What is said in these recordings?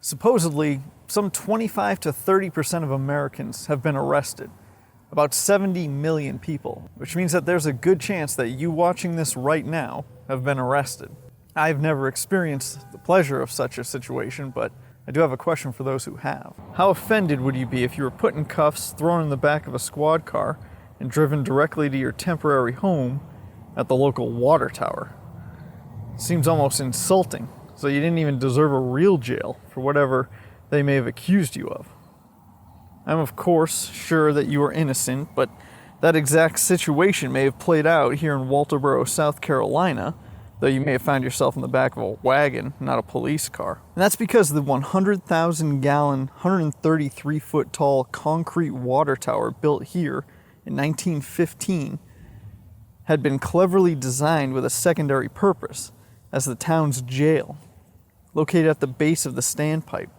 Supposedly, some 25 to 30% of Americans have been arrested, about 70 million people, which means that there's a good chance that you watching this right now have been arrested. I've never experienced the pleasure of such a situation, but I do have a question for those who have. How offended would you be if you were put in cuffs, thrown in the back of a squad car, and driven directly to your temporary home at the local water tower? It seems almost insulting, so you didn't even deserve a real jail for whatever they may have accused you of. I'm of course sure that you are innocent, but that exact situation may have played out here in Walterboro, South Carolina, though you may have found yourself in the back of a wagon, not a police car. And that's because the 100,000-gallon, 133-foot-tall concrete water tower built here in 1915 had been cleverly designed with a secondary purpose as the town's jail, located at the base of the standpipe.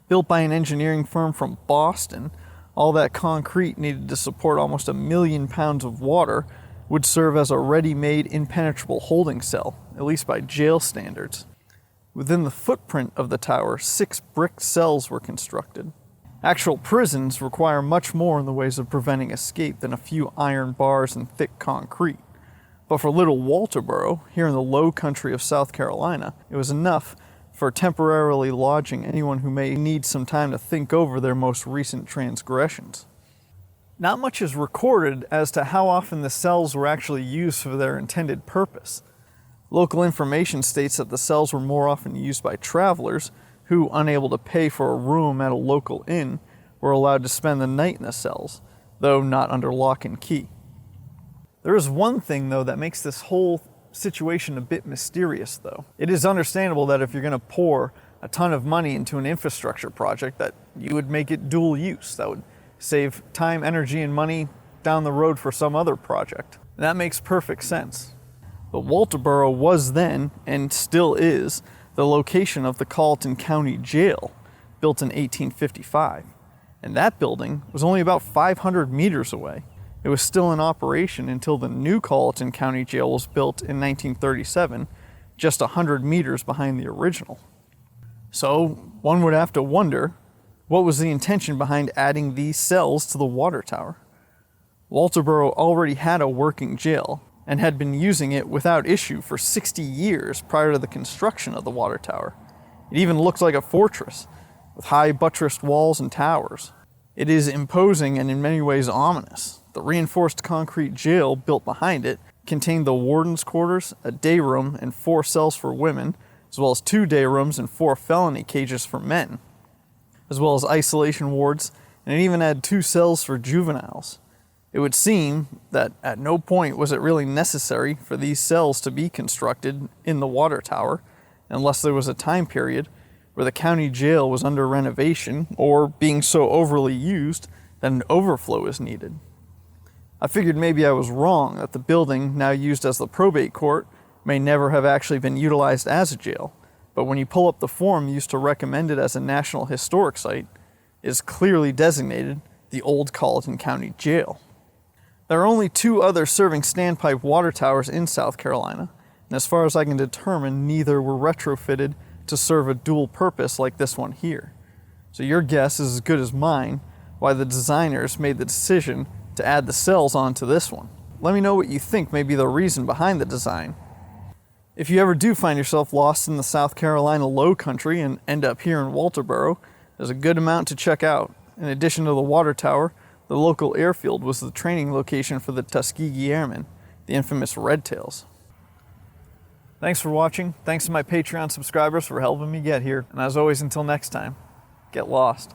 Built by an engineering firm from Boston, all that concrete needed to support almost 1 million pounds of water would serve as a ready-made impenetrable holding cell, at least by jail standards. Within the footprint of the tower, 6 brick cells were constructed. Actual prisons require much more in the ways of preventing escape than a few iron bars and thick concrete. But for little Walterboro, here in the low country of South Carolina, it was enough for temporarily lodging anyone who may need some time to think over their most recent transgressions. Not much is recorded as to how often the cells were actually used for their intended purpose. Local information states that the cells were more often used by travelers who, unable to pay for a room at a local inn, were allowed to spend the night in the cells, though not under lock and key. There is one thing, though, that makes this whole situation a bit mysterious, though. It is understandable that if you're going to pour a ton of money into an infrastructure project, that you would make it dual use. That would save time, energy, and money down the road for some other project. And that makes perfect sense. But Walterboro was then, and still is, the location of the Colleton County Jail, built in 1855. And that building was only about 500 meters away. It was still in operation until the new Colleton County Jail was built in 1937, just 100 meters behind the original. So, one would have to wonder, what was the intention behind adding these cells to the water tower? Walterboro already had a working jail, and had been using it without issue for 60 years prior to the construction of the water tower. It even looked like a fortress, with high buttressed walls and towers. It is imposing and in many ways ominous. The reinforced concrete jail built behind it contained the warden's quarters, a day room, and 4 cells for women, as well as 2 day rooms and 4 felony cages for men, as well as isolation wards, and it even had 2 cells for juveniles. It would seem that at no point was it really necessary for these cells to be constructed in the water tower, unless there was a time period where the county jail was under renovation or being so overly used that an overflow is needed. I figured maybe I was wrong, that the building, now used as the probate court, may never have actually been utilized as a jail, but when you pull up the form used to recommend it as a National Historic Site, it is clearly designated the Old Colleton County Jail. There are only 2 other serving standpipe water towers in South Carolina, and as far as I can determine, neither were retrofitted to serve a dual purpose like this one here. So your guess is as good as mine why the designers made the decision to add the cells onto this one. Let me know what you think may be the reason behind the design. If you ever do find yourself lost in the South Carolina low country and end up here in Walterboro, there's a good amount to check out. In addition to the water tower, the local airfield was the training location for the Tuskegee Airmen, the infamous Red Tails. Thanks for watching. Thanks to my Patreon subscribers for helping me get here. And as always, until next time, get lost.